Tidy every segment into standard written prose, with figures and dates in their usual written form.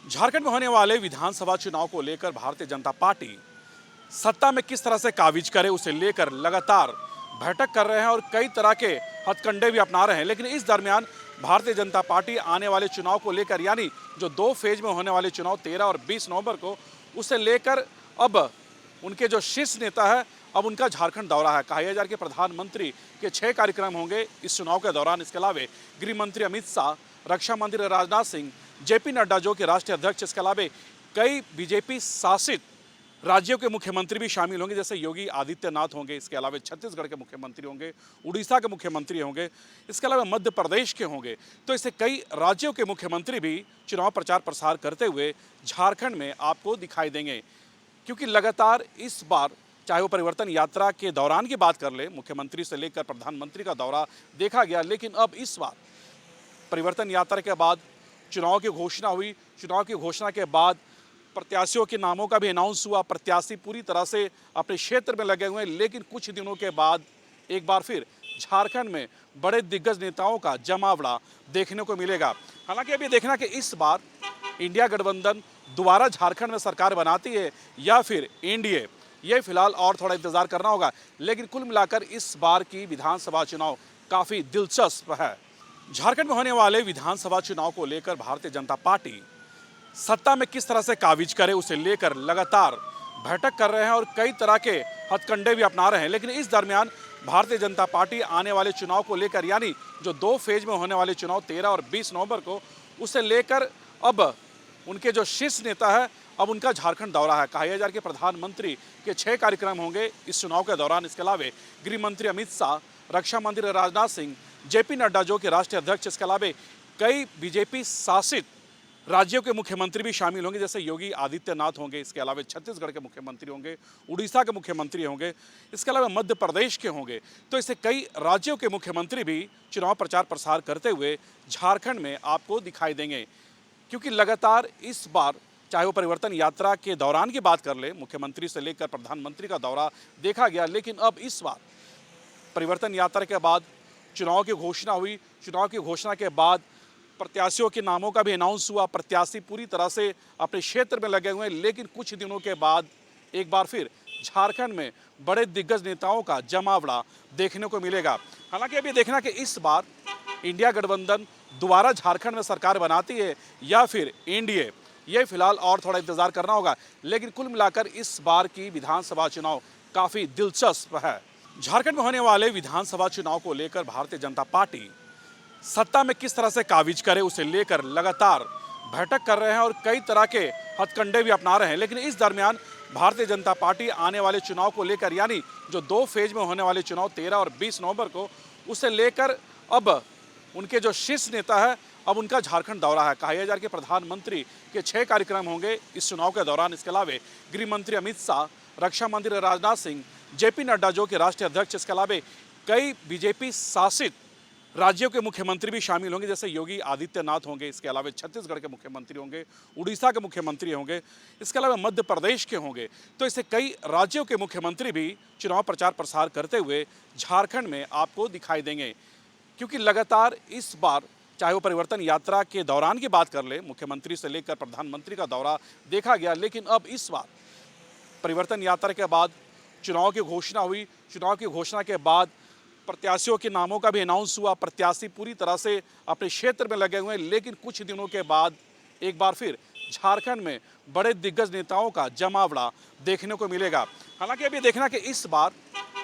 झारखंड में होने वाले विधानसभा चुनाव को लेकर भारतीय जनता पार्टी सत्ता में किस तरह से काबिज करे उसे लेकर लगातार बैठक कर रहे हैं और कई तरह के हथकंडे भी अपना रहे हैं। लेकिन इस दरमियान भारतीय जनता पार्टी आने वाले चुनाव को लेकर यानी जो 2 फेज में होने वाले चुनाव 13 और 20 नवंबर को उसे लेकर अब उनके जो शीर्ष नेता है अब उनका झारखंड दौरा है। कहा जा रहा है कि प्रधानमंत्री के 6 कार्यक्रम होंगे इस चुनाव के दौरान। इसके अलावा गृह मंत्री अमित शाह, रक्षा मंत्री राजनाथ सिंह, जेपी नड्डा जो कि राष्ट्रीय अध्यक्ष, इसके अलावा कई बीजेपी शासित राज्यों के मुख्यमंत्री भी शामिल होंगे, जैसे योगी आदित्यनाथ होंगे। इसके अलावा छत्तीसगढ़ के मुख्यमंत्री होंगे, उड़ीसा के मुख्यमंत्री होंगे, इसके अलावा मध्य प्रदेश के होंगे। तो इससे कई राज्यों के मुख्यमंत्री भी चुनाव प्रचार प्रसार करते हुए झारखंड में आपको दिखाई देंगे। क्योंकि लगातार इस बार चाहे वो परिवर्तन यात्रा के दौरान की बात कर ले, मुख्यमंत्री से लेकर प्रधानमंत्री का दौरा देखा गया, लेकिन अब इस बार परिवर्तन यात्रा के बाद चुनाव की घोषणा हुई। चुनाव की घोषणा के बाद प्रत्याशियों के नामों का भी अनाउंस हुआ। प्रत्याशी पूरी तरह से अपने क्षेत्र में लगे हुए हैं, लेकिन कुछ दिनों के बाद एक बार फिर झारखंड में बड़े दिग्गज नेताओं का जमावड़ा देखने को मिलेगा। हालांकि अभी देखना कि इस बार इंडिया गठबंधन दोबारा झारखंड में सरकार बनाती है या फिर एनडीए, ये फिलहाल और थोड़ा इंतजार करना होगा। लेकिन कुल मिलाकर इस बार की विधानसभा चुनाव काफ़ी दिलचस्प है। झारखंड में होने वाले विधानसभा चुनाव को लेकर भारतीय जनता पार्टी सत्ता में किस तरह से काबिज करे उसे लेकर लगातार बैठक कर रहे हैं और कई तरह के हथकंडे भी अपना रहे हैं। लेकिन इस दरमियान भारतीय जनता पार्टी आने वाले चुनाव को लेकर यानी जो 2 फेज में होने वाले चुनाव 13 और 20 नवंबर को उसे लेकर अब उनके जो शीर्ष नेता है अब उनका झारखंड दौरा है। कहा जा रहा है कि प्रधानमंत्री के 6 कार्यक्रम होंगे इस चुनाव के दौरान। इसके अलावा गृह मंत्री अमित शाह, रक्षा मंत्री राजनाथ सिंह, जेपी नड्डा जो कि राष्ट्रीय अध्यक्ष, इसके अलावा कई बीजेपी शासित राज्यों के मुख्यमंत्री भी शामिल होंगे, जैसे योगी आदित्यनाथ होंगे। इसके अलावा छत्तीसगढ़ के मुख्यमंत्री होंगे, उड़ीसा के मुख्यमंत्री होंगे, इसके अलावा मध्य प्रदेश के होंगे। तो इससे कई राज्यों के मुख्यमंत्री भी चुनाव प्रचार प्रसार करते हुए झारखंड में आपको दिखाई देंगे। क्योंकि लगातार इस बार चाहे वो परिवर्तन यात्रा के दौरान की बात कर ले, मुख्यमंत्री से लेकर प्रधानमंत्री का दौरा देखा गया, लेकिन अब इस बार परिवर्तन यात्रा के बाद चुनाव की घोषणा हुई। चुनाव की घोषणा के बाद प्रत्याशियों के नामों का भी अनाउंस हुआ। प्रत्याशी पूरी तरह से अपने क्षेत्र में लगे हुए हैं, लेकिन कुछ दिनों के बाद एक बार फिर झारखंड में बड़े दिग्गज नेताओं का जमावड़ा देखने को मिलेगा। हालांकि अभी देखना कि इस बार इंडिया गठबंधन दोबारा झारखंड में सरकार बनाती है या फिर एनडीए, ये फिलहाल और थोड़ा इंतजार करना होगा। लेकिन कुल मिलाकर इस बार की विधानसभा चुनाव काफ़ी दिलचस्प है। झारखंड में होने वाले विधानसभा चुनाव को लेकर भारतीय जनता पार्टी सत्ता में किस तरह से काबिज करे उसे लेकर लगातार बैठक कर रहे हैं और कई तरह के हथकंडे भी अपना रहे हैं। लेकिन इस दरमियान भारतीय जनता पार्टी आने वाले चुनाव को लेकर यानी जो 2 फेज में होने वाले चुनाव 13 और 20 नवंबर को उसे लेकर अब उनके जो शीर्ष नेता है अब उनका झारखंड दौरा है। कहा जा रहा है कि प्रधानमंत्री के 6 कार्यक्रम होंगे इस चुनाव के दौरान। इसके अलावा गृह मंत्री अमित शाह, रक्षा मंत्री राजनाथ सिंह, जेपी नड्डा जो कि राष्ट्रीय अध्यक्ष, इसके अलावा कई बीजेपी शासित राज्यों के मुख्यमंत्री भी शामिल होंगे, जैसे योगी आदित्यनाथ होंगे। इसके अलावा छत्तीसगढ़ के मुख्यमंत्री होंगे, उड़ीसा के मुख्यमंत्री होंगे, इसके अलावा मध्य प्रदेश के होंगे। तो इससे कई राज्यों के मुख्यमंत्री भी चुनाव प्रचार प्रसार करते हुए झारखंड में आपको दिखाई देंगे। क्योंकि लगातार इस बार चाहे वो परिवर्तन यात्रा के दौरान की बात कर ले, मुख्यमंत्री से लेकर प्रधानमंत्री का दौरा देखा गया, लेकिन अब इस बार परिवर्तन यात्रा के बाद चुनाव की घोषणा हुई। चुनाव की घोषणा के बाद प्रत्याशियों के नामों का भी अनाउंस हुआ। प्रत्याशी पूरी तरह से अपने क्षेत्र में लगे हुए हैं, लेकिन कुछ दिनों के बाद एक बार फिर झारखंड में बड़े दिग्गज नेताओं का जमावड़ा देखने को मिलेगा। हालांकि अभी देखना कि इस बार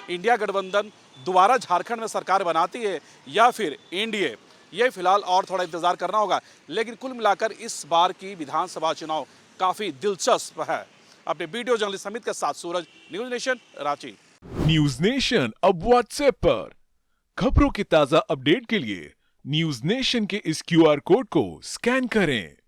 इंडिया गठबंधन दोबारा झारखंड में सरकार बनाती है या फिर एनडीए, ये फिलहाल और थोड़ा इंतजार करना होगा। लेकिन कुल मिलाकर इस बार की विधानसभा चुनाव काफ़ी दिलचस्प है। अपने वीडियो जर्नलिस्ट समित के साथ Suraj, news nation, Ranchi. News nation अब व्हाट्सएप पर खबरों के ताजा अपडेट के लिए न्यूज नेशन के इस क्यूआर कोड को स्कैन करें।